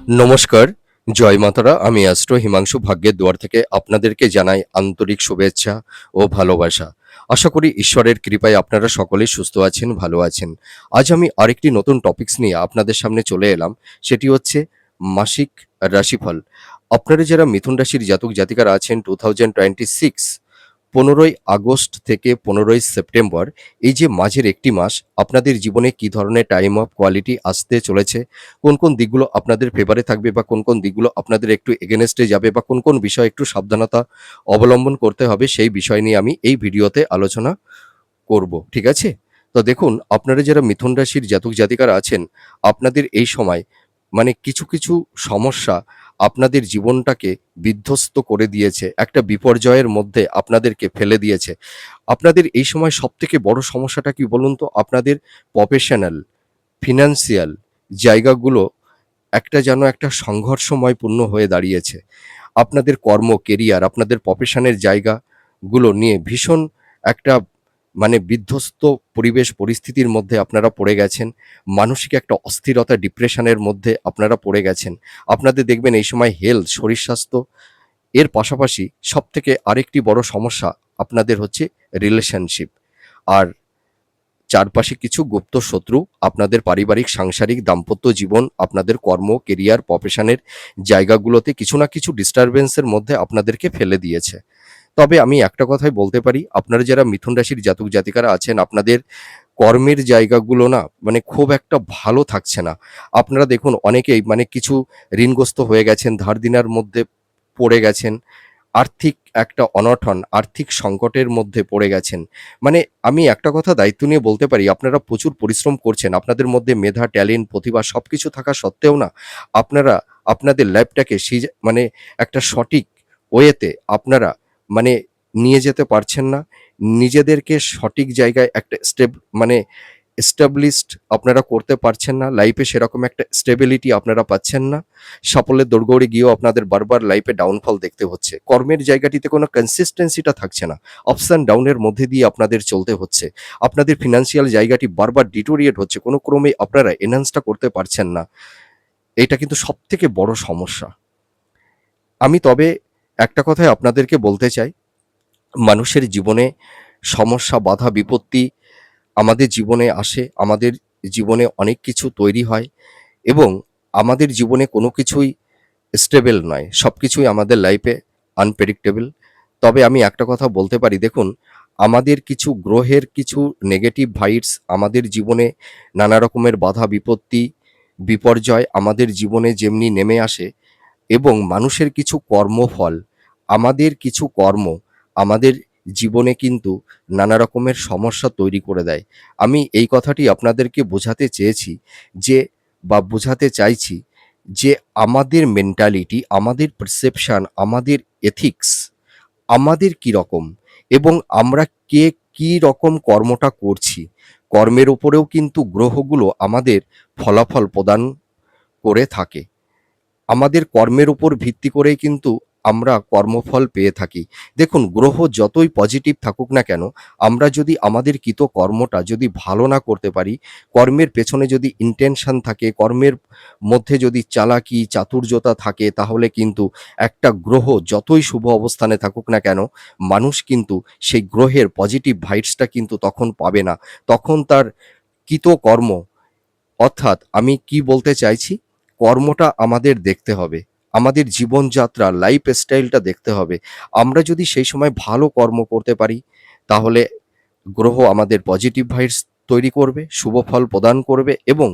নমস্কার, জয় মাতারা। আমি অ্যাস্ট্রো হিমাংশু ভাগ্যের দুয়ার থেকে আপনাদেরকে জানাই আন্তরিক শুভেচ্ছা ও ভালোবাসা। আশা করি ঈশ্বরের কৃপায় আপনারা সকলেই সুস্থ আছেন, ভালো আছেন। আজ আমি আরেকটি নতুন টপিকস নিয়ে আপনাদের সামনে চলে এলাম। সেটি হচ্ছে মাসিক রাশিফল। আপনারা যারা মিথুন রাশির জাতক জাতিকারা আছেন 2026 15ই আগস্ট থেকে 15ই সেপ্টেম্বর, এই যে মাঝের একটি মাস আপনাদের জীবনে কি ধরনের টাইম অফ কোয়ালিটি আসতে চলেছে, কোন কোন দিকগুলো আপনাদের ফেভারে থাকবে বা কোন কোন দিকগুলো আপনাদের একটু এগেনস্টে যাবে বা কোন কোন বিষয়ে একটু সাবধানতা অবলম্বন করতে হবে, সেই বিষয় নিয়ে আমি এই ভিডিওতে আলোচনা করব। ঠিক আছে? তো দেখুন, আপনারা যারা মিথুন রাশির জাতক জাতিকারা আছেন, আপনাদের এই সময় কিছু কিছু সমস্যা আপনাদের জীবনটাকে বিধ্বস্ত করে দিয়েছে, একটা বিপর্যয়ের মধ্যে আপনাদেরকে ফেলে দিয়েছে। আপনাদের এই সময় সবথেকে বড় সমস্যাটা কি বলুন তো? আপনাদের প্রফেশনাল, ফিনান্সিয়াল জায়গাগুলো একটা সংঘর্ষময়পূর্ণ হয়ে দাঁড়িয়েছে। আপনাদের কর্ম, কেরিয়ার, আপনাদের প্রফেশনের জায়গাগুলো নিয়ে ভীষণ একটা বিধ্বস্ত পরিবেশ পরিস্থিতির মধ্যে আপনারা পড়ে গেছেন। মানসিক একটা অস্থিরতা, ডিপ্রেশনের মধ্যে আপনারা পড়ে গেছেন। আপনাদের দেখবেন এই সময় হেলথ, শরীর স্বাস্থ্য, এর পাশাপাশি সবথেকে আরেকটি বড় সমস্যা আপনাদের হচ্ছে রিলেশনশিপ। আর চারপাশে কিছু গুপ্ত শত্রু আপনাদের পারিবারিক, সাংসারিক, দাম্পত্য জীবন, আপনাদের কর্ম, কেরিয়ার, প্রফেশনের জায়গাগুলোতে কিছু না কিছু ডিস্টারবেন্সের মধ্যে আপনাদেরকে ফেলে দিয়েছে। তবে আমি একটা কথাই বলতে পারি, আপনারা যারা মিথুন রাশির জাতক জাতিকারা আছেন, আপনাদের কর্মের জায়গাগুলো না খুব একটা ভালো থাকছে না। আপনারা দেখুন, অনেকেই কিছু ঋণগ্রস্ত হয়ে গেছেন, ধার দেনার মধ্যে পড়ে গেছেন, আর্থিক একটা অনটন, আর্থিক সংকটের মধ্যে পড়ে গেছেন। আমি একটা কথা দায়িত্ব নিয়ে বলতে পারি, আপনারা প্রচুর পরিশ্রম করছেন। আপনাদের মধ্যে মেধা, ট্যালেন্ট, প্রতিভা সবকিছু থাকা সত্ত্বেও না, আপনারা আপনাদের লাইফটাকে একটা সঠিক ওয়েতে আপনারা মানে নিয়ে যেতে পারছেন না। নিজেদেরকে সঠিক জায়গায় একটা এস্টাবলিশড আপনারা করতে পারছেন না। লাইফে সেরকম একটা স্টেবিলিটি আপনারা পাচ্ছেন না। সাফল্যের দৌড়গৌড়ে গিয়েও আপনাদের বারবার লাইফে ডাউনফল দেখতে হচ্ছে। কর্মের জায়গাটিতে কোনো কনসিস্টেন্সিটা থাকছে না। আপস অ্যান্ড ডাউনের মধ্যে দিয়ে আপনাদের চলতে হচ্ছে। আপনাদের ফিনান্সিয়াল জায়গাটি বারবার ডিটোরিয়েট হচ্ছে। কোনো ক্রমেই আপনারা এনহান্সটা করতে পারছেন না। এটা কিন্তু সবথেকে বড় সমস্যা। আমি তবে একটা কথাই আপনাদেরকে বলতে চাই, মানুষের জীবনে সমস্যা, বাধা, বিপত্তি আমাদের জীবনে আসে। আমাদের জীবনে অনেক কিছু তৈরি হয় এবং আমাদের জীবনে কোনো কিছুই স্টেবল নয়। সবকিছুই আমাদের লাইফে আনপ্রেডিক্টেবল। তবে আমি একটা কথা বলতে পারি, দেখুন, আমাদের কিছু গ্রহের কিছু নেগেটিভ ভাইবস আমাদের জীবনে নানা রকমের বাধা, বিপত্তি, বিপর্যয় আমাদের জীবনে যেমনি নেমে আসে, এবং মানুষের কিছু কর্মফল, আমাদের কিছু কর্ম আমাদের জীবনে কিন্তু নানা রকমের সমস্যা তৈরি করে দেয়। আমি এই কথাটি আপনাদেরকে বোঝাতে চেয়েছি যে, বা বোঝাতে চাইছি যে, আমাদের মেন্টালিটি, আমাদের পারসেপশন, আমাদের এথিক্স আমাদের কি রকম, এবং আমরা কে কি রকম কর্মটা করছি, কর্মের উপরেও কিন্তু গ্রহগুলো আমাদের ফলাফল প্রদান করে থাকে। আমাদের কর্মের উপর ভিত্তি করেই কিন্তু আমরা কর্মফল পেয়ে থাকি। দেখুন, গ্রহ যতই পজিটিভ থাকুক না কেন, আমরা যদি আমাদের কৃত কর্মটা যদি ভালো না করতে পারি, কর্মের পেছনে যদি ইনটেনশন থাকে, কর্মের মধ্যে যদি চালাকি, চাতুর্যতা থাকে, তাহলে কিন্তু একটা গ্রহ যতই শুভ অবস্থানে থাকুক না কেন, মানুষ কিন্তু সেই গ্রহের পজিটিভ ভাইবসটা কিন্তু তখন পাবে না। তখন তার কৃত কর্ম, অর্থাৎ আমি কি বলতে চাইছি, কর্মটা আমাদের দেখতে হবে। আমাদের জীবনযাত্রা, লাইফ স্টাইলটা দেখতে হবে। আমরা যদি সেই সময় ভালো কর্ম করতে পারি, তাহলে গ্রহ আমাদের পজিটিভ ভাইবস তৈরি করবে, শুভ ফল প্রদান করবে। এবং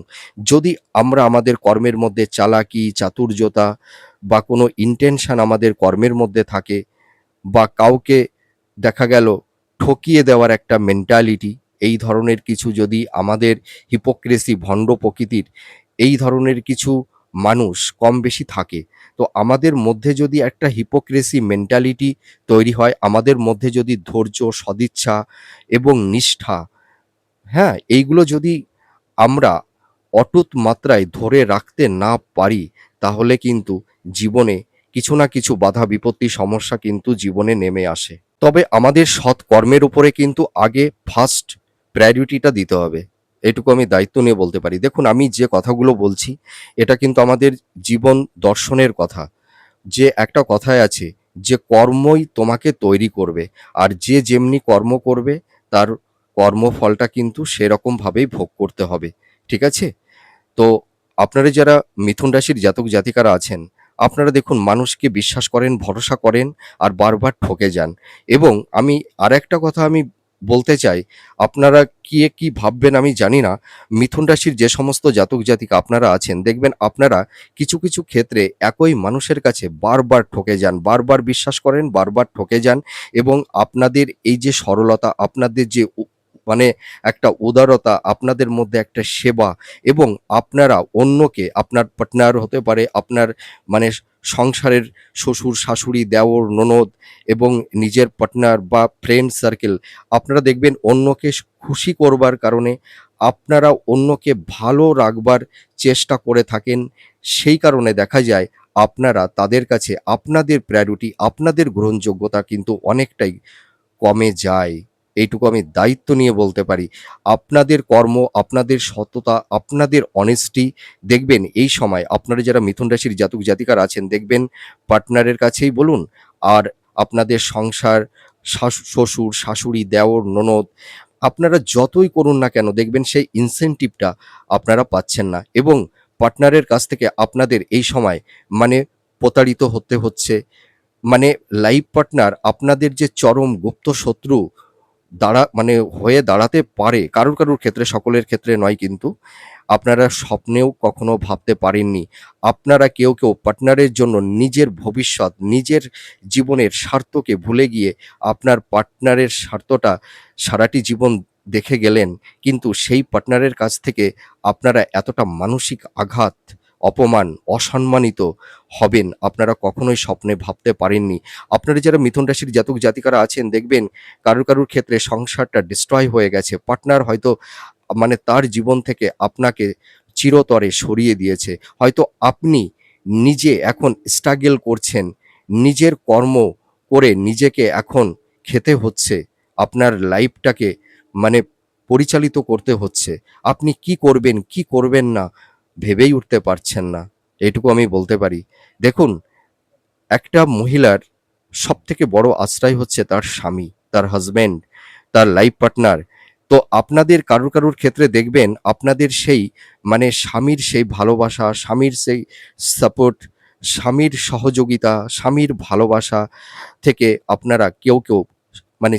যদি আমরা আমাদের কর্মের মধ্যে চালাকি, চাতুর্যতা বা কোনো ইনটেনশন আমাদের কর্মের মধ্যে থাকে, বা কাউকে দেখা গেল ঠকিয়ে দেওয়ার একটা মেন্টালিটি, এই ধরনের কিছু যদি আমাদের, হিপোক্রেসি, ভণ্ড প্রকৃতির এই ধরনের কিছু মানুষ কম বেশি থাকে, তো আমাদের মধ্যে যদি একটা হিপোক্রেসি মেন্টালিটি তৈরি হয়, আমাদের মধ্যে যদি ধৈর্য, সদিচ্ছা এবং নিষ্ঠা, হ্যাঁ, এইগুলো যদি আমরা অটুট মাত্রায় ধরে রাখতে না পারি, তাহলে কিন্তু জীবনে কিছু না কিছু বাধা, বিপত্তি, সমস্যা কিন্তু জীবনে নেমে আসে। তবে আমাদের সৎ কর্মের উপরে কিন্তু আগে ফার্স্ট প্রায়োরিটিটা দিতে হবে। এটুকু আমি দায়িত্ব নিয়ে বলতে পারি। দেখুন, আমি যে কথাগুলো বলছি এটা কিন্তু আমাদের জীবন দর্শনের কথা। যে একটা কথায় আছে যে কর্মই তোমাকে তৈরি করবে, আর যে যেমনি কর্ম করবে তার কর্মফলটা কিন্তু সেরকমভাবেই ভোগ করতে হবে। ঠিক আছে? তো আপনারা যারা মিথুন রাশির জাতক জাতিকারা আছেন, আপনারা দেখুন মানুষকে বিশ্বাস করেন, ভরসা করেন আর বারবার ঠকে যান। এবং আমি আরেকটা কথা আমি বলতে চাই, আপনারা কি ভাববেন আমি জানি না। মিথুন রাশির যে সমস্ত জাতক জাতিকা আপনারা আছেন, দেখবেন আপনারা কিছু ক্ষেত্রে একই মানুষের কাছে বারবার ঠকে যান, বারবার বিশ্বাস করেন, বারবার ঠকে যান। এবং আপনাদের এই যে সরলতা, আপনাদের যে মানে একটা উদারতা, আপনাদের মধ্যে একটা সেবা, এবং আপনারা অন্যকে, আপনার পার্টনার হতে পারে, আপনার মানে সংসারের শ্বশুর, শাশুড়ি, দেওর, ননদ এবং নিজের পার্টনার বা ফ্রেন্ড সার্কেল, আপনারা দেখবেন অন্যকে খুশি করবার কারণে আপনারা অন্যকে ভালো রাখবার চেষ্টা করে থাকেন। সেই কারণে দেখা যায় আপনারা তাদের কাছে আপনাদের প্রায়োরিটি, আপনাদের গ্রহণযোগ্যতা কিন্তু অনেকটাই কমে যায়। এইটুকু আমি দায়িত্ব নিয়ে বলতে পারি। আপনাদের কর্ম, আপনাদের সততা, আপনাদের অনেস্টি, দেখবেন এই সময় আপনারা যারা মিথুন রাশির জাতক জাতিকারা আছেন, দেখবেন পার্টনারের কাছেই বলুন আর আপনাদের সংসার, শ্বশুর, শাশুড়ি, দেওর, ননদ, আপনারা যতই করুন না কেন দেখবেন সেই ইনসেনটিভটা আপনারা পাচ্ছেন না। এবং পার্টনারের কাছ থেকে আপনাদের এই সময় মানে প্রতারিত হতে হচ্ছে। মানে লাইফ পার্টনার আপনাদের যে চরম গুপ্ত শত্রু হয়ে দাঁড়াতে পারে। কারুর ক্ষেত্রে, সকলের ক্ষেত্রে নয় কিন্তু। আপনারা স্বপ্নেও কখনো ভাবতে পারেননি। আপনারা কেউ পার্টনারের জন্য নিজের ভবিষ্যৎ, নিজের জীবনের স্বার্থকে ভুলে গিয়ে আপনার পার্টনারের স্বার্থটা সারাটি জীবন দেখে গেলেন। কিন্তু সেই পার্টনারের কাছ থেকে আপনারা এতটা মানসিক আঘাত, অপমান, অসম্মানিত হবেন আপনারা কখনোই স্বপ্নে ভাবতে পারেননি। আপনারা যারা মিথুন রাশির জাতক জাতিকারা আছেন, দেখবেন কারুর ক্ষেত্রে সংসারটা ডিস্ট্রয় হয়ে গেছে। পার্টনার হয়তো তার জীবন থেকে আপনাকে চিরতরে সরিয়ে দিয়েছে। হয়তো আপনি নিজে এখন স্ট্রাগল করছেন। নিজের কর্ম করে নিজেকে এখন খেতে হচ্ছে। আপনার লাইফটাকে মানে পরিচালিত করতে হচ্ছে। আপনি কি করবেন, কি করবেন না ভেবেই উঠতে পারছেন না। এটুকু আমি বলতে পারি। দেখুন, একটা মহিলার সবথেকে বড় আশ্রয় হচ্ছে তার স্বামী, তার হাসব্যান্ড, তার লাইফ পার্টনার। তো আপনাদের কারুর ক্ষেত্রে দেখবেন আপনাদের সেই স্বামীর সেই ভালোবাসা, স্বামীর সেই সাপোর্ট, স্বামীর সহযোগিতা, স্বামীর ভালোবাসা থেকে আপনারা কেউ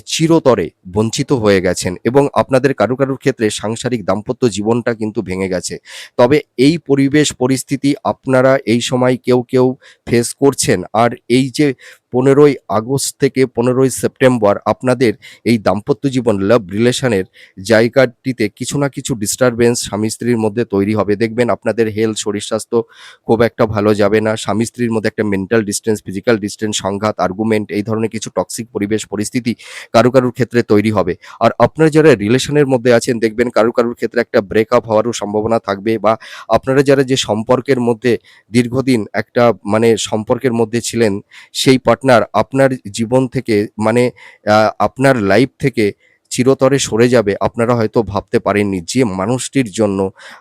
চিরতরে বঞ্চিত হয়ে গেছেন। এবং আপনাদের কারুর ক্ষেত্রে সাংসারিক দাম্পত্য জীবনটা কিন্তু ভেঙে গেছে। তবে এই পরিবেশ পরিস্থিতি আপনারা এই সময় কেউ ফেস করছেন। আর এই যে 15ই আগস্ট থেকে 15ই সেপ্টেম্বর আপনাদের এই দাম্পত্য জীবন, লাভ রিলেশনের জায়গাটিতে কিছু না কিছু ডিস্টারবেন্স স্বামী-স্ত্রীর মধ্যে তৈরি হবে। দেখবেন আপনাদের হেলথ, শরীর স্বাস্থ্য খুব একটা ভালো যাবে না। স্বামী-স্ত্রীর মধ্যে একটা মেন্টাল ডিসট্যান্স, ফিজিক্যাল ডিসট্যান্স, সংঘাত, আর্গুমেন্ট, এই ধরনের কিছু টক্সিক পরিবেশ পরিস্থিতি কারুর ক্ষেত্রে তৈরি হবে। আর আপনারা যারা রিলেশনের মধ্যে আছেন, দেখবেন কারুর ক্ষেত্রে একটা ব্রেকআপ হওয়ারও সম্ভাবনা থাকবে। বা আপনারা যারা যে সম্পর্কের মধ্যে দীর্ঘদিন একটা সম্পর্কের মধ্যে ছিলেন, সেই পার্টনার আপনার জীবন থেকে আপনার লাইফ থেকে চিরতরে সরে যাবে আপনারা হয়তো ভাবতে পারেননি। যে মানুষটির জন্য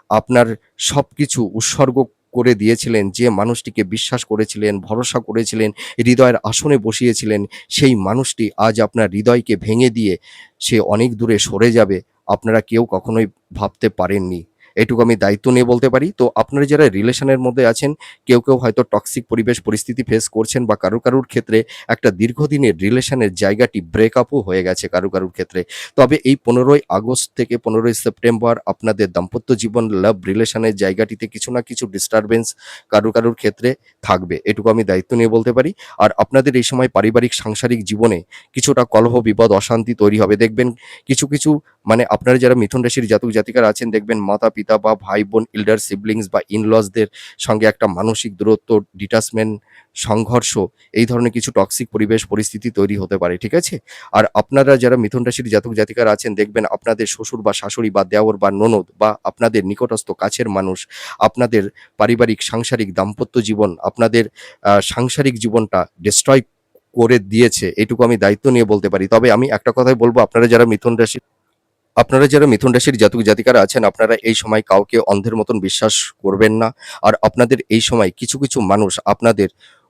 আপনার সবকিছু উৎসর্গ করে দিয়েছিলেন, যে মানুষটিকে বিশ্বাস করেছিলেন, ভরসা করেছিলেন, হৃদয়ের আসনে বসিয়েছিলেন, সেই মানুষটি আজ আপনার হৃদয়কে ভেঙে দিয়ে সে অনেক দূরে সরে যাবে আপনারা কেউ কখনোই ভাবতে পারেননি। এটুকু আমি দায়িত্ব নিয়ে বলতে পারি। তো আপনারা যারা রিলেশনের মধ্যে আছেন, কেউ হয়তো টক্সিক পরিবেশ পরিস্থিতি ফেস করছেন, বা কারুর ক্ষেত্রে একটা দীর্ঘদিনের রিলেশনের জায়গাটি ব্রেকআপও হয়ে গেছে কারুর ক্ষেত্রে। তবে এই 15ই আগস্ট থেকে 15ই সেপ্টেম্বর আপনাদের দাম্পত্য জীবন, লাভ রিলেশনের জায়গাটিতে কিছু না কিছু ডিস্টারবেন্স কারুর ক্ষেত্রে থাকবে। এটুকু আমি দায়িত্ব নিয়ে বলতে পারি। আর আপনাদের এই সময় পারিবারিক সাংসারিক জীবনে কিছুটা কলহ, বিবাদ, অশান্তি তৈরি হবে। দেখবেন কিছু আপনারা যারা মিথুন রাশির জাতক জাতিকারা আছেন, দেখবেন মাতা-পিতা বা ভাই-বোন, এল্ডার সিবলিংস বা ইন-লসদের সঙ্গে একটা মানসিক দূরত্ব, ডিটাচমেন্ট, সংঘর্ষ, এই ধরনের কিছু টক্সিক পরিবেশ পরিস্থিতি তৈরি হতে পারে। ঠিক আছে? আর আপনারা যারা মিথুন রাশির জাতক জাতিকারা আছেন, দেখবেন আপনাদের শ্বশুর বা শাশুড়ি বা দেওর বা ননদ বা আপনাদের নিকটস্থ কাছের মানুষ আপনাদের পারিবারিক সাংসারিক দাম্পত্য জীবন, আপনাদের সাংসারিক জীবনটা ডিস্ট্রয় করে দিয়েছে। এটুকু আমি দায়িত্ব নিয়ে বলতে পারি। তবে আমি একটা কথাই বলব, আপনারা যারা মিথুন রাশি আপনারা যারা মিথুন রাশির জাতক জাতিকারা আছেন, আপনারা এই সময় কাউকে অন্ধের মতন বিশ্বাস করবেন না। আর আপনাদের এই সময় কিছু কিছু মানুষ আপনাদের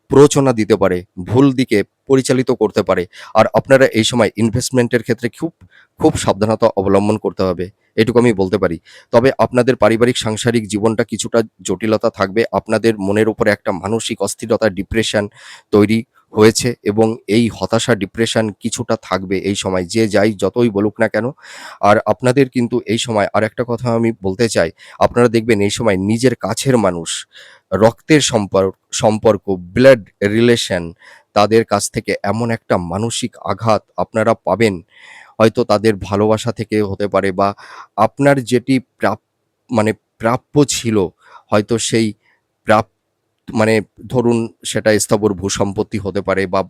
প্ররোচনা দিতে পারে, ভুল দিকে পরিচালিত করতে পারে। আর আপনারা এই সময় ইনভেস্টমেন্টের ক্ষেত্রে খুব খুব সাবধানতা অবলম্বন করতে হবে, এটুকু আমি বলতে পারি। তবে আপনাদের পারিবারিক সাংসারিক জীবনটা কিছুটা জটিলতা থাকবে। আপনাদের মনের উপরে একটা মানসিক অস্থিরতা, ডিপ্রেশন তৈরি হয়েছে এবং এই হতাশা, ডিপ্রেশন কিছুটা থাকবে এই সময়, যে যাই যতই বলুক না কেন। আর আপনাদের কিন্তু এই সময় আরেকটা কথা আমি বলতে চাই, আপনারা দেখবেন এই সময় নিজের কাছের মানুষ, রক্তের সম্পর্ক, ব্লাড রিলেশন, তাদের কাছ থেকে এমন একটা মানসিক আঘাত আপনারা পাবেন, হয়তো তাদের ভালোবাসা থেকে হতে পারে বা আপনার যেটি মানে প্রাপ্য ছিল, হয়তো সেই প্রাপ মানে ধরুন সেটা স্থাবর ভূসম্পত্তি হতে পারে বা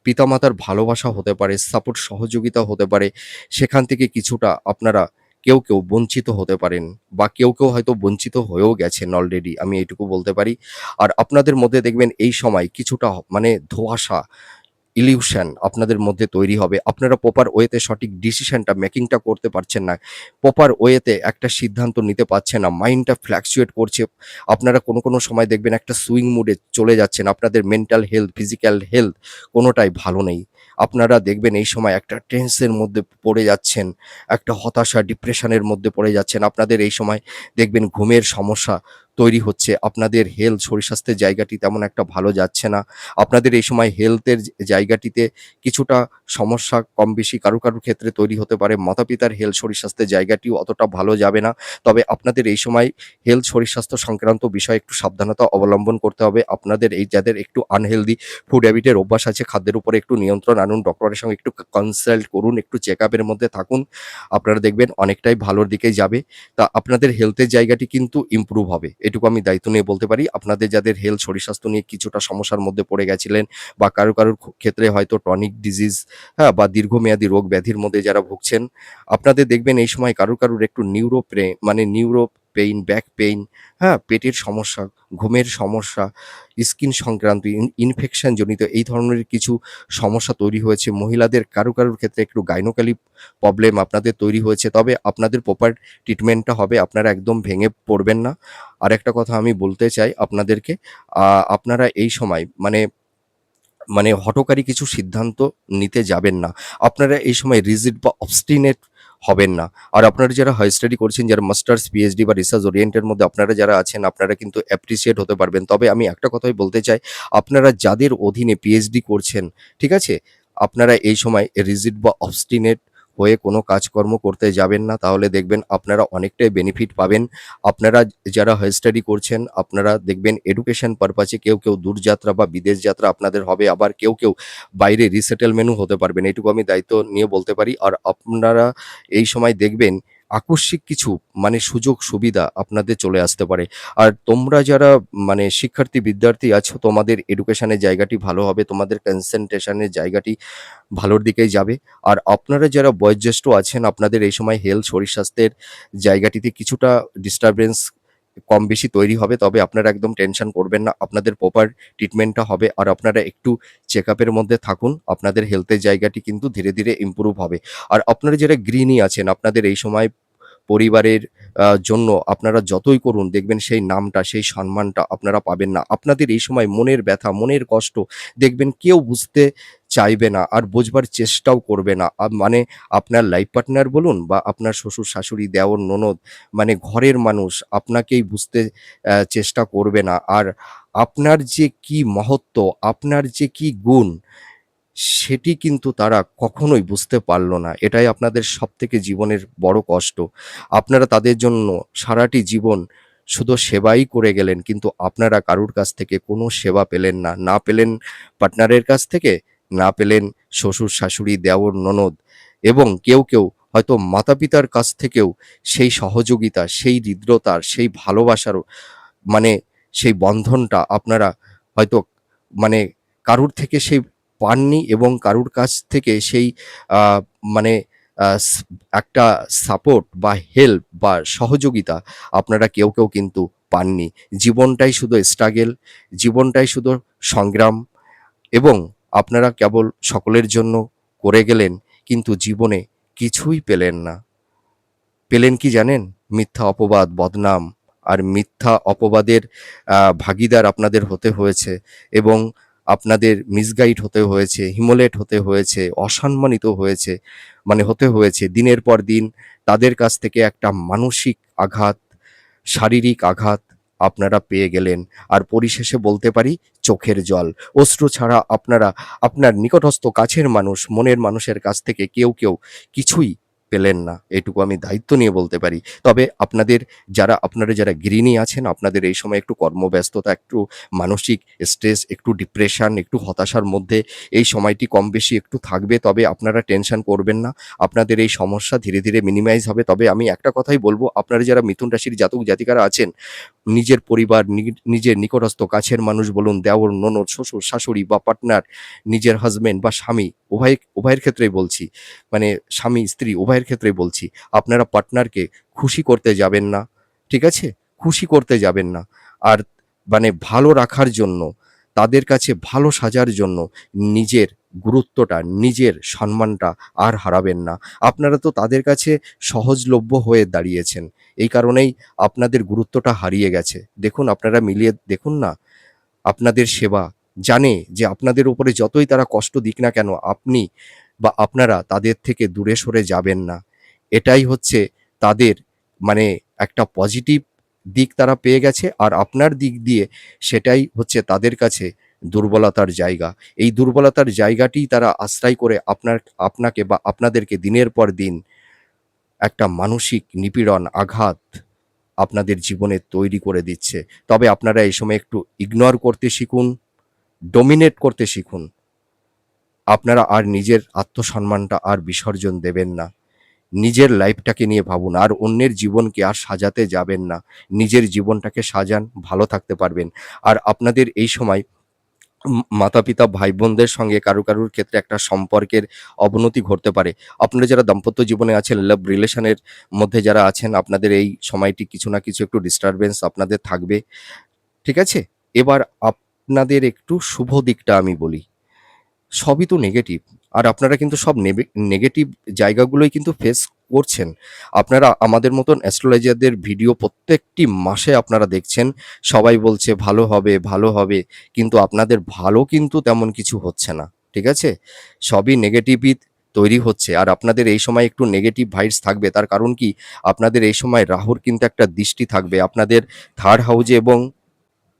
পিতামাতার ভালোবাসা হতে পারে, সাপোর্ট সহযোগিতা হতে পারে। সেখান থেকে কিছুটা আপনারা কেউ বঞ্চিত হতে পারেন বা কেউ হয়তো বঞ্চিত হয়েও গেছেন অলরেডি, আমি এইটুকু বলতে পারি। আর আপনাদের মধ্যে দেখবেন এই সময় কিছুটা মানে ধোঁয়াশা, ইলিউশন আপনাদের মধ্যে তৈরি হবে। আপনারা প্রপার ওয়েতে সঠিক ডিসিশনটা মেকিংটা করতে পারছেন না। প্রপার ওয়েতে একটা সিদ্ধান্ত নিতে পারছেন না। মাইন্ডটা ফ্লাকচুয়েট করছে। আপনারা কোনো সময় দেখবেন একটা সুইং মুডে চলে যাচ্ছেন। আপনাদের মেন্টাল হেলথ, ফিজিক্যাল হেলথ কোনোটাই ভালো নেই। আপনারা দেখবেন এই সময় একটা টেন্সের মধ্যে পড়ে যাচ্ছেন। একটা হতাশা, ডিপ্রেশনের মধ্যে পড়ে যাচ্ছেন। আপনাদের এই সময় দেখবেন ঘুমের সমস্যা তৈরি হচ্ছে। আপনাদের হেলথ, শরীর-স্বাস্থ্যের জায়গাটি তেমন একটা ভালো যাচ্ছে না। আপনাদের এই সময় হেলথের জায়গাটিতে কিছুটা সমস্যা কম বেশি কারুর ক্ষেত্রে তৈরি হতে পারে। মাতা-পিতার হেলথ, শরীর-স্বাস্থ্যের জায়গাটিও অতটা ভালো যাবে না। তবে আপনাদের এই সময় হেলথ, শরীর-স্বাস্থ্য সংক্রান্ত বিষয়ে একটু সাবধানতা অবলম্বন করতে হবে। আপনাদের এই যাদের একটু আনহেলদি ফুড হ্যাবিটের অভ্যাস আছে, খাদ্যের উপরে একটু নিয়ন্ত্রণ আনুন। ডক্টরের সঙ্গে একটু কনসাল্ট করুন, একটু চেকআপ এর মধ্যে থাকুন। আপনারা দেখবেন অনেকটাই ভালোর দিকেই যাবে। তা আপনাদের হেলথের জায়গাটি কিন্তু ইমপ্রুভ হবে। এটুকু আমি দায়িত্ব নিয়ে বলতে পারি। আপনাদের যাদের হেলথ, শরীর-স্বাস্থ্য নিয়ে কিছুটা সমস্যার মধ্যে পড়ে গেছিলেন বা কারুর ক্ষেত্রে হয়তো টনিক ডিজিজ, হ্যাঁ? বা দীর্ঘমেয়াদী রোগ ব্যাধির মধ্যে যারা ভুগছেন, আপনাদের দেখবেন এই সময় কারুর একটু নিউরো পেইন, ব্যাক পেইন, হ্যাঁ? পেটের সমস্যা, ঘুমের সমস্যা, স্কিন সংক্রান্ত ইনফেকশন জনিত এই ধরনের কিছু সমস্যা তৈরি হয়েছে। মহিলাদের কারুর ক্ষেত্রে একটু গাইনোকোমালি প্রবলেম আপনাদের তৈরি হয়েছে। তবে আপনাদের প্রপার ট্রিটমেন্টটা হবে। আপনারা একদম ভেঙে পড়বেন না। আরেকটা কথা আমি বলতে চাই আপনাদেরকে, আপনারা এই সময় মানে হঠকারী কিছু সিদ্ধান্ত নিতে যাবেন না। আপনারা এই সময় রিজিড বা অবস্টিনেট হবেন না। আর আপনারা যারা হাই স্টাডি করছেন, যারা মাস্টার্স, পিএইচডি বা রিসার্চ ওরিয়েন্টের মধ্যে আপনারা যারা আছেন, আপনারা কিন্তু অ্যাপ্রিশিয়েট হতে পারবেন। তবে আমি একটা কথাই বলতে চাই, আপনারা যাদের অধীনে পিএইচডি করছেন, ঠিক আছে? আপনারা এই সময় রিজিড বা অবস্টিনেট হয়ে কোনো কাজকর্ম করতে যাবেন না। তাহলে দেখবেন আপনারা অনেকটাই বেনিফিট পাবেন। আপনারা যারা হাই স্টাডি করছেন, আপনারা দেখবেন এডুকেশন পারপাসে কেউ দূরযাত্রা বা বিদেশ যাত্রা আপনাদের হবে। আবার কেউ বাইরে রিসেটেলমেন্টও হতে পারবেন। এইটুকু আমি দায়িত্ব নিয়ে বলতে পারি। আর আপনারা এই সময় দেখবেন আকস্মিক কিছু মানে সুযোগ সুবিধা আপনাদের চলে আসতে পারে। আর তোমরা যারা মানে শিক্ষার্থী, বিদ্যার্থী আছো, তোমাদের এডুকেশনের জায়গাটি ভালো হবে। তোমাদের কনসেনট্রেশনের জায়গাটি ভালোর দিকেই যাবে। আর আপনারা যারা বয়োজ্যেষ্ঠ আছেন, আপনাদের এই সময় হেলথ, শরীর-স্বাস্থ্যের জায়গাটিতে কিছুটা ডিস্টারবেন্স কম বেশি তৈরি হবে। তবে আপনারা একদম টেনশন করবেন না। আপনাদের প্রপার ট্রিটমেন্টটা হবে। আর আপনারা একটু চেকআপের মধ্যে থাকুন। আপনাদের হেলথের জায়গাটি কিন্তু ধীরে ইমপ্রুভ হবে। আর আপনারা যারা গৃহিণী আছেন, আপনাদের এই সময় পরিবারের জন্য আপনারা যতই করুন, দেখবেন সেই নামটা, সেই সম্মানটা আপনারা পাবেন না। আপনাদের এই সময় মনের ব্যথা, মনের কষ্ট দেখবেন কেউ বুঝতে চাইবে না আর বোঝবার চেষ্টাও করবে না। মানে আপনার লাইফ পার্টনার বলুন বা আপনার শ্বশুর-শাশুড়ি, দেওর, ননদ, মানে ঘরের মানুষ আপনাকেই বুঝতে চেষ্টা করবে না। আর আপনার যে কি মহত্ত্ব, আপনার যে কি গুণ, সেটি কিন্তু তারা কখনোই বুঝতে পারল না। এটাই আপনাদের সবথেকে জীবনের বড় কষ্ট। আপনারা তাদের জন্য সারাটি জীবন শুধু সেবাই করে গেলেন, কিন্তু আপনারা কারুর কাছ থেকে কোনো সেবা পেলেন না। না পেলেন পার্টনারের কাছ থেকে, না পেলেন শ্বশুর-শাশুড়ি, দেওর, ননদ এবং কেউ হয়তো মাতা-পিতার কাছ থেকেও সেই সহযোগিতা, সেই হৃদ্রতার, সেই ভালোবাসার মানে সেই বন্ধনটা আপনারা হয়তো মানে কারুর থেকে সেই পাননি এবং কারুর কাছ থেকে সেই আ মানে আ স একটা সাপোর্ট বা হেল্প বা সহযোগিতা আপনারা কেউ কিন্তু পাননি। জীবনটাই শুধু স্ট্রাগল, জীবনটাই শুধু সংগ্রাম এবং আপনারা কেবল সকলের জন্য করে গেলেন, কিন্তু জীবনে কিছুই পেলেন না। পেলেন কি জানেন? মিথ্যা অপবাদ, বদনাম আর মিথ্যা অপবাদের ভাগীদার আপনাদের হতে হয়েছে এবং আপনাদের মিসগাইড হতে হয়েছে, হিমোলেট হতে হয়েছে, অসম্মানিত হয়েছে হতে হয়েছে। দিনের পর দিন তাদের কাছ থেকে একটা মানসিক আঘাত, শারীরিক আঘাত আপনারা পেয়ে গেলেন। আর পরিশেষে বলতে পারি চোখের জল। অশ্রু ছাড়া আপনার নিকটস্থ কাছের মানুষ, মনের মানুষের কাছ থেকে কেউ কিছুই পেলেন না। এটুকু আমি দায়িত্ব নিয়ে বলতে পারি। তবে আপনারা যারা গৃহিণী আছেন, আপনাদের এই সময় একটু কর্মব্যস্ততা, একটু মানসিক স্ট্রেস, একটু ডিপ্রেশন, একটু হতাশার মধ্যে এই সময়টি কম বেশি একটু থাকবে। তবে আপনারা টেনশন করবেন না। আপনাদের এই সমস্যা ধীরে মিনিমাইজ হবে। তবে আমি একটা কথাই বলব, আপনারা যারা মিথুন রাশির জাতক জাতিকারা আছেন, নিজের পরিবার, নিজের নিকটস্থ কাছের মানুষ বলুন, দেওর, ননদ, শ্বশুর, শাশুড়ি বা পার্টনার, নিজের হাসব্যান্ড বা স্বামী, উভয়ের ক্ষেত্রেই বলছি। স্বামী, স্ত্রী উভয়ের ক্ষেত্রেই বলছি। আপনারা পার্টনারকে খুশি করতে যাবেন না। ঠিক আছে? খুশি করতে যাবেন না। আর ভালো রাখার জন্য, তাদের কাছে ভালো সাজার জন্য নিজের গুরুত্বটা, নিজের সম্মানটা আর হারাবেন না। আপনারা তো তাদের কাছে সহজলভ্য হয়ে দাঁড়িয়েছেন। এই কারণেই আপনাদের গুরুত্বটা হারিয়ে গেছে। দেখুন, আপনারা মিলিয়ে দেখুন না, আপনাদের সেবা জানে যে আপনাদের উপরে যতই তারা কষ্ট দিক না কেন, আপনি বা আপনারা তাদের থেকে দূরে সরে যাবেন না। এটাই হচ্ছে তাদের মানে একটা পজিটিভ দিক তারা পেয়ে গেছে। আর আপনার দিক দিয়ে সেটাই হচ্ছে তাদের কাছে দুর্বলতার জায়গা। এই দুর্বলতার জায়গাটিই তারা আশ্রয় করে আপনাকে বা আপনাদেরকে দিনের পর দিন একটা মানসিক নিপীড়ন, আঘাত আপনাদের জীবনে তৈরি করে দিচ্ছে। তবে আপনারা এই সময় একটু ইগনোর করতে শিখুন, ডমিনেট করতে শিখুন। আপনারা আর নিজের আত্মসম্মানটা আর বিসর্জন দেবেন না। নিজের লাইফটাকে নিয়ে ভাবুন, আর অন্যের জীবনকে আর সাজাতে যাবেন না। নিজের জীবনটাকে সাজান, ভালো থাকতে পারবেন। আর আপনাদের এই সময় মাতা-পিতা, ভাই-বোনদের সঙ্গে কারুর ক্ষেত্রে একটা সম্পর্কের অবনতি ঘটতে পারে। আপনারা যারা দাম্পত্য জীবনে আছেন, লাভ রিলেশনের মধ্যে যারা আছেন, আপনাদের এই সময়টি কিছু না কিছু একটু ডিস্টার্বেন্স আপনাদের থাকবে। ঠিক আছে? এবার আপনাদের একটু শুভ দিকটা আমি বলি। সবই তো নেগেটিভ। আর আপনারা কিন্তু সব নেগেটিভ জায়গাগুলোই কিন্তু ফেস করছেন। আপনারা আমাদের মতন অ্যাস্ট্রোলজারদের ভিডিও প্রত্যেকটি মাসে আপনারা দেখছেন। সবাই বলছে ভালো হবে, ভালো হবে। কিন্তু আপনাদের ভালো কিন্তু তেমন কিছু হচ্ছে না। ঠিক আছে? সবই নেগেটিভই তৈরি হচ্ছে। আর আপনাদের এই সময় একটু নেগেটিভ ভাইবস থাকবে। তার কারণ কি? আপনাদের এই সময় রাহুর কিন্তু একটা দৃষ্টি থাকবে। আপনাদের 3rd হাউজে এবং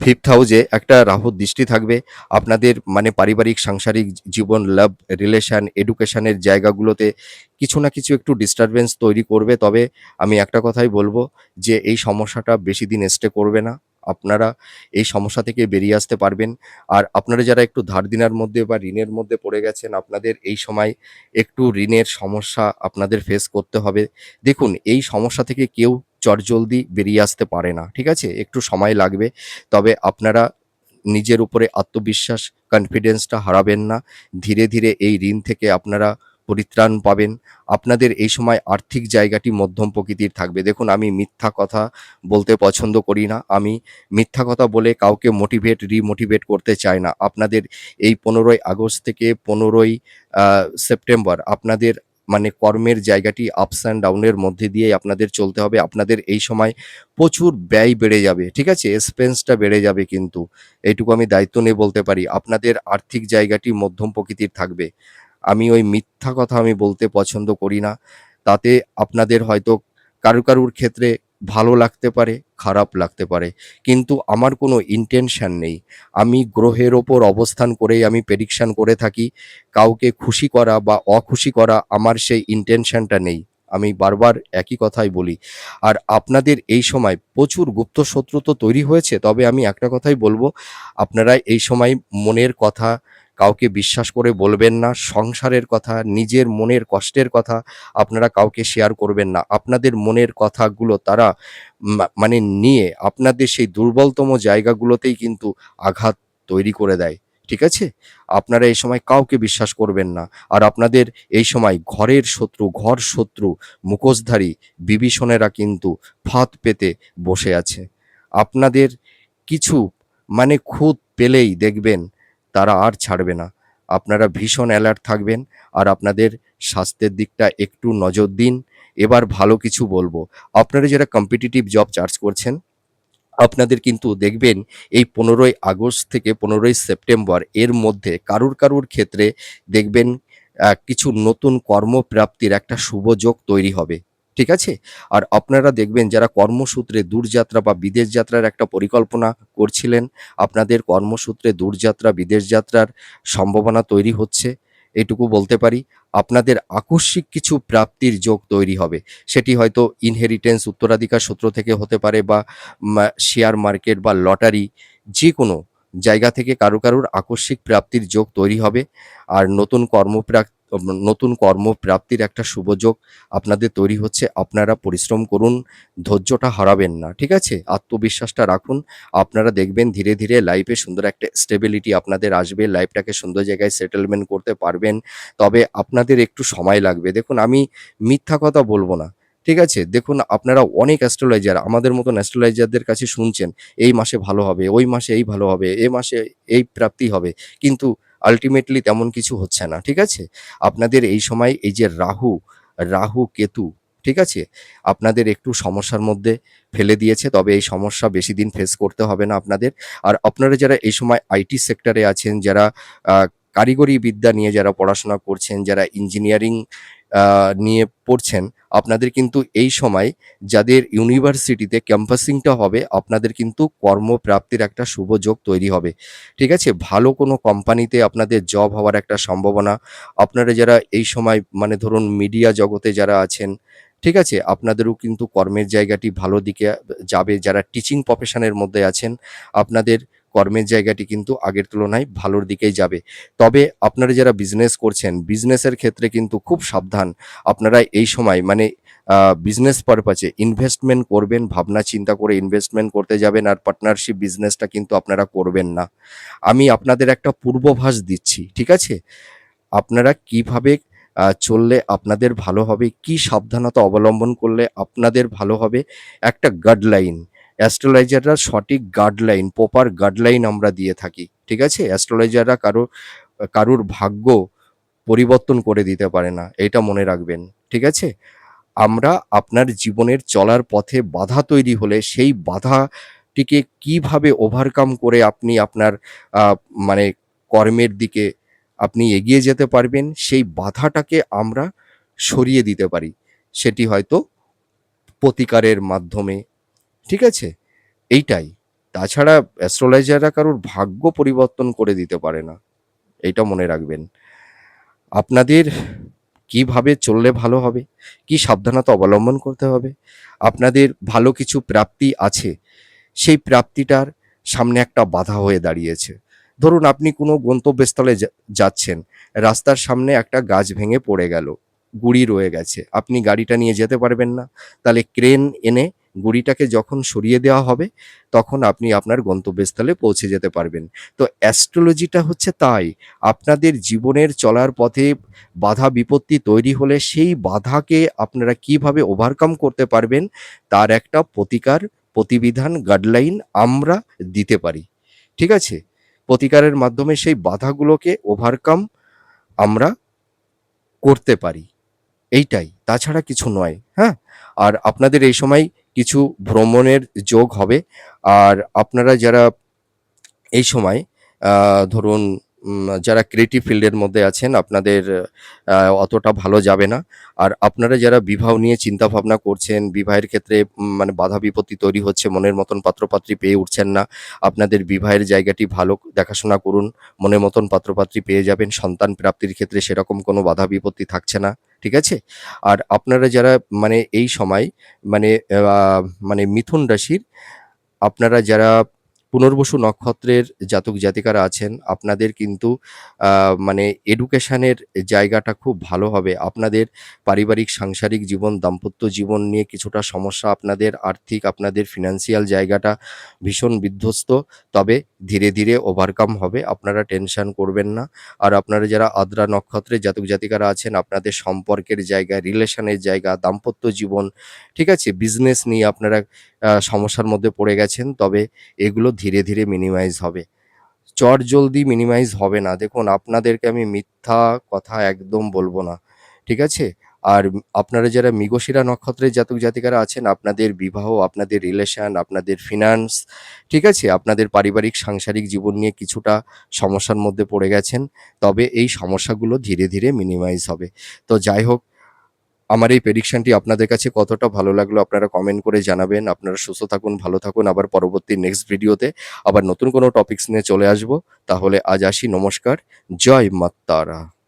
5th হাউসে একটা রাহুর দৃষ্টি থাকবে। আপনাদের পারিবারিক সাংসারিক জীবন, লাভ, রিলেশন, এডুকেশনের জায়গাগুলোতে কিছু না কিছু একটু ডিস্টারবেন্স তৈরি করবে। তবে আমি একটা কথাই বলব যে এই সমস্যাটা বেশি দিন স্টে করবে না। আপনারা এই সমস্যা থেকে বেরিয়ে আসতে পারবেন। আর আপনারা যারা একটু ধার দেনার মধ্যে বা ঋণের মধ্যে পড়ে গেছেন, আপনাদের এই সময় একটু ঋণের সমস্যা আপনাদের ফেস করতে হবে। দেখুন, এই সমস্যা থেকে কেউ চটজলদি বেরিয়ে আসতে পারে না। ঠিক আছে? একটু সময় লাগবে। তবে আপনারা নিজের উপরে আত্মবিশ্বাস, কনফিডেন্সটা হারাবেন না। ধীরে এই ঋণ থেকে আপনারা পরিত্রাণ পাবেন। আপনাদের এই সময় আর্থিক জায়গাটি মধ্যম প্রকৃতির থাকবে। দেখুন, আমি মিথ্যা কথা বলতে পছন্দ করি না। আমি মিথ্যা কথা বলে কাউকে রিমোটিভেট করতে চাই না। আপনাদের এই 15ই আগস্ট থেকে 15ই সেপ্টেম্বর আপনাদের কর্মের জায়গাটি আপস অ্যান্ড ডাউন এর মধ্যে দিয়েই আপনাদের চলতে হবে। আপনাদের এই সময় প্রচুর ব্যয় বেড়ে যাবে। ঠিক আছে? এক্সপেন্সটা বেড়ে যাবে কিন্তু। এইটুকু আমি দায়িত্ব নিয়ে বলতে পারি। আপনাদের আর্থিক জায়গাটি মধ্যম প্রকৃতির থাকবে। আমি ওই মিথ্যা কথা আমি বলতে পছন্দ করি না। তাতে আপনাদের হয়তো কারুর ক্ষেত্রে ভালো লাগতে পারে, খারাপ লাগতে পারে। কিন্তু আমার কোনো ইনটেনশন নেই। আমি গ্রহের ওপর অবস্থান করেই আমি প্রেডিকশন করে থাকি। কাউকে খুশি করা বা অখুশি করা আমার সেই ইনটেনশনটা নেই। আমি বারবার একই কথাই বলি। আর আপনাদের এই সময় প্রচুর গুপ্ত শত্রু তো তৈরি হয়েছে। তবে আমি একটা কথাই বলব, আপনারা এই সময় মনের কথা কাউকে বিশ্বাস করে বলবেন না। সংসারের কথা, নিজের মনের কষ্টের কথা আপনারা কাউকে শেয়ার করবেন না। আপনাদের মনের কথাগুলো তারা নিয়ে আপনাদের সেই দুর্বলতম জায়গাগুলোতেই কিন্তু আঘাত তৈরি করে দেয়। ঠিক আছে? আপনারা এই সময় কাউকে বিশ্বাস করবেন না। আর আপনাদের এই সময় ঘর শত্রু, মুখোশধারী বিভীষণেরা কিন্তু ফাঁদ পেতে বসে আছে। আপনাদের কিছু খুঁত পেলেই দেখবেন তারা আর ছাড়বে না। আপনারা ভীষণ অ্যালার্ট থাকবেন। আর আপনাদের স্বাস্থ্যের দিকটা একটু নজর দিন। এবার ভালো কিছু বলবো। আপনারা যারা কম্পিটিটিভ জব চার্জ করছেন, আপনাদের কিন্তু দেখবেন এই 15ই আগস্ট থেকে 15ই সেপ্টেম্বর এর মধ্যে কারুর ক্ষেত্রে দেখবেন কিছু নতুন কর্মপ্রাপ্তির একটা শুভ যোগ তৈরি হবে। ঠিক আছে? আর আপনারা দেখবেন যারা কর্মসূত্রে দূরযাত্রা বা বিদেশ যাত্রার একটা পরিকল্পনা করছিলেন, আপনাদের কর্মসূত্রে দূরযাত্রা, বিদেশ যাত্রার সম্ভাবনা তৈরি হচ্ছে। এটুকু বলতে পারি। আপনাদের আকস্মিক কিছু প্রাপ্তির যোগ তৈরি হবে। সেটি হয়তো ইনহেরিটেন্স উত্তরাধিকার সূত্র থেকে হতে পারে বা শেয়ার মার্কেট বা লটারি, যেকোনো জায়গা থেকে কারুর আকস্মিক প্রাপ্তির যোগ তৈরি হবে। আর নতুন কর্মপ্রাপ্তির একটা শুভ যোগ আপনাদের তৈরি হচ্ছে। আপনারা পরিশ্রম করুন, ধৈর্যটা হারাবেন না। ঠিক আছে? আত্মবিশ্বাসটা রাখুন। আপনারা দেখবেন ধীরে ধীরে লাইফে সুন্দর একটা স্টেবিলিটি আপনাদের আসবে। লাইফটাকে সুন্দর জায়গায় সেটেলমেন্ট করতে পারবেন। তবে আপনাদের একটু সময় লাগবে। দেখুন, আমি মিথ্যা কথা বলব না। ঠিক আছে? দেখুন, আপনারা অনেক অ্যাস্ট্রোলজার আমাদের মতন অ্যাস্ট্রোলজারদের কাছে শুনছেন, এই মাসে ভালো হবে, ওই মাসে এই ভালো হবে, এ মাসে এই প্রাপ্তি হবে। কিন্তু আল্টিমেটলি তেমন কিছু হচ্ছে না। ঠিক আছে? আপনাদের এই সময় এই যে রাহু, কেতু, ঠিক আছে? আপনাদের একটু সমস্যার মধ্যে ফেলে দিয়েছে। তবে এই সমস্যা বেশিদিন ফেস করতে হবে না আপনাদের। আর আপনারা যারা এই সময় আইটি সেক্টরে আছেন, যারা আ কারিগরি বিদ্যা নিয়ে যারা পড়াশোনা করছেন, যারা ইঞ্জিনিয়ারিং নিয়ে পড়ছেন, আপনাদের কিন্তু এই সময় যাদের ইউনিভার্সিটিতে ক্যাম্পাসিংটা হবে, আপনাদের কিন্তু কর্মপ্রাপ্তির একটা শুভ যোগ তৈরি হবে। ঠিক আছে? ভালো কোনো কোম্পানিতে আপনাদের জব হওয়ার একটা সম্ভাবনা। আপনারা যারা এই সময় মানে ধরুন মিডিয়া জগতে যারা আছেন, ঠিক আছে? আপনাদেরও কিন্তু কর্মের জায়গাটি ভালো দিকে যাবে। যারা টিচিং প্রফেশনের মধ্যে আছেন, আপনাদের কর্মের জায়গাটি কিন্তু আগের তুলনায় ভালোর দিকেই যাবে। তবে আপনারা যারা বিজনেস করছেন, বিজনেসের ক্ষেত্রে কিন্তু খুব সাবধান। আপনারা এই সময় মানে বিজনেস পারপাসে ইনভেস্টমেন্ট করবেন, ভাবনা চিন্তা করে ইনভেস্টমেন্ট করতে যাবেন। আর পার্টনারশিপ বিজনেসটা কিন্তু আপনারা করবেন না। আমি আপনাদের একটা পূর্বাভাস দিচ্ছি। ঠিক আছে? আপনারা কিভাবে চললে আপনাদের ভালো হবে, কি সাবধানতা অবলম্বন করলে আপনাদের ভালো হবে, একটা গাইডলাইন। অ্যাস্ট্রোলজাররা সঠিক গাইডলাইন, প্রপার গাইডলাইন আমরা দিয়ে থাকি। ঠিক আছে? অ্যাস্ট্রোলজাররা কারুর ভাগ্য পরিবর্তন করে দিতে পারে না। এটা মনে রাখবেন। ঠিক আছে? আমরা আপনার জীবনের চলার পথে বাধা তৈরি হলে সেই বাধাটিকে কিভাবে ওভারকাম করে আপনি আপনার আ মানে কর্মের দিকে আপনি এগিয়ে যেতে পারবেন, সেই বাধাটাকে আমরা সরিয়ে দিতে পারি। সেটি হয়তো প্রতিকারের মাধ্যমে। ঠিক আছে? এইটাই। তাছাড়া অ্যাস্ট্রোলজাররা কারোর ভাগ্য পরিবর্তন করে দিতে পারে না। এইটা মনে রাখবেন। আপনাদের কিভাবে চললে ভালো হবে, কি সাবধানতা অবলম্বন করতে হবে, আপনাদের ভালো কিছু প্রাপ্তি আছে, সেই প্রাপ্তিটার সামনে একটা বাধা হয়ে দাঁড়িয়েছে। ধরুন আপনি কোনো গন্তব্যস্থলে যাচ্ছেন, রাস্তার সামনে একটা গাছ ভেঙে পড়ে গেল, গুঁড়ি রয়ে গেছে, আপনি গাড়িটা নিয়ে যেতে পারবেন না। তাহলে ক্রেন এনে গুঁড়িটাকে যখন সরিয়ে দেওয়া হবে, তখন আপনি আপনার গন্তব্যস্থলে পৌঁছে যেতে পারবেন। তো অ্যাস্ট্রোলজিটা হচ্ছে তাই। আপনাদের জীবনের চলার পথে বাধা বিপত্তি তৈরি হলে সেই বাধাকে আপনারা কিভাবে ওভারকাম করতে পারবেন, তার একটা প্রতিকার, প্রতিবিধান, গাইডলাইন আমরা দিতে পারি। ঠিক আছে? প্রতিকারের মাধ্যমে সেই বাধাগুলোকে ওভারকাম আমরা করতে পারি। এইটাই। তাছাড়া কিছু নয়। হ্যাঁ? আর আপনাদের এই সময় কিছু ভ্রমণের যোগ হবে। আর আপনারা যারা এই সময় ধরুন যারা ক্রিয়েটিভ ফিল্ডের মধ্যে আছেন, আপনাদের অতটা ভালো যাবে না। আর আপনারা যারা বিবাহ নিয়ে চিন্তাভাবনা করছেন, বিবাহের ক্ষেত্রে মানে বাধা বিপত্তি তৈরি হচ্ছে, মনের মতন পাত্রপাত্রী পেয়ে উঠছেন না। আপনাদের বিবাহের জায়গাটি ভালো দেখাশোনা করুন। মনের মতন পাত্রপাত্রী পেয়ে যাবেন। সন্তান প্রাপ্তির ক্ষেত্রে সেরকম কোনো বাধা বিপত্তি থাকছে না। ঠিক আছে? আর আপনারা যারা মানে এই সময় মানে আ মানে মিথুন রাশির, আপনারা যারা পুনর্বসু নক্ষত্রের জাতক জাতিকারা আছেন, আপনাদের কিন্তু মানে এডুকেশনের জায়গাটা খুব ভালো হবে। আপনাদের পারিবারিক সাংসারিক জীবন, দাম্পত্য জীবন নিয়ে কিছুটা সমস্যা, আপনাদের আর্থিক, আপনাদের ফিন্যান্সিয়াল জায়গাটা ভীষণ বিধ্বস্ত। তবে ধীরে ধীরে ওভারকাম হবে। আপনারা টেনশন করবেন না। আর আপনারা যারা আদ্রা নক্ষত্রের জাতক জাতিকারা আছেন, আপনাদের সম্পর্কের জায়গা, রিলেশনের জায়গা, দাম্পত্য জীবন, ঠিক আছে? বিজনেস নিয়ে আপনারা সমস্যার মধ্যে পড়ে গেছেন। তবে এগুলো ধীরে ধীরে মিনিমাইজ হবে। চটজলদি মিনিমাইজ হবে না। দেখুন, আপনাদেরকে আমি মিথ্যা কথা একদম বলব না। ঠিক আছে? আর আপনারা যারা মৃগশিরা নক্ষত্রের জাতক জাতিকারা আছেন, আপনাদের বিবাহ, আপনাদের রিলেশন, আপনাদের ফিনান্স, ঠিক আছে? আপনাদের পারিবারিক সাংসারিক জীবন নিয়ে কিছুটা সমস্যার মধ্যে পড়ে গেছেন। তবে এই সমস্যাগুলো ধীরে, ধীরে মিনিমাইজ হবে। তো যাই হোক, আমার এই প্রেডিকশনটি আপনাদের কাছে কতটা ভালো লাগলো আপনারা কমেন্ট করে জানাবেন। আপনারা সুস্থ থাকুন, ভালো থাকুন। আবার পরবর্তী নেক্সট ভিডিওতে আবার নতুন কোনো টপিকস নিয়ে চলে আসবো। তাহলে আজ আসি। নমস্কার। জয় মা তারা।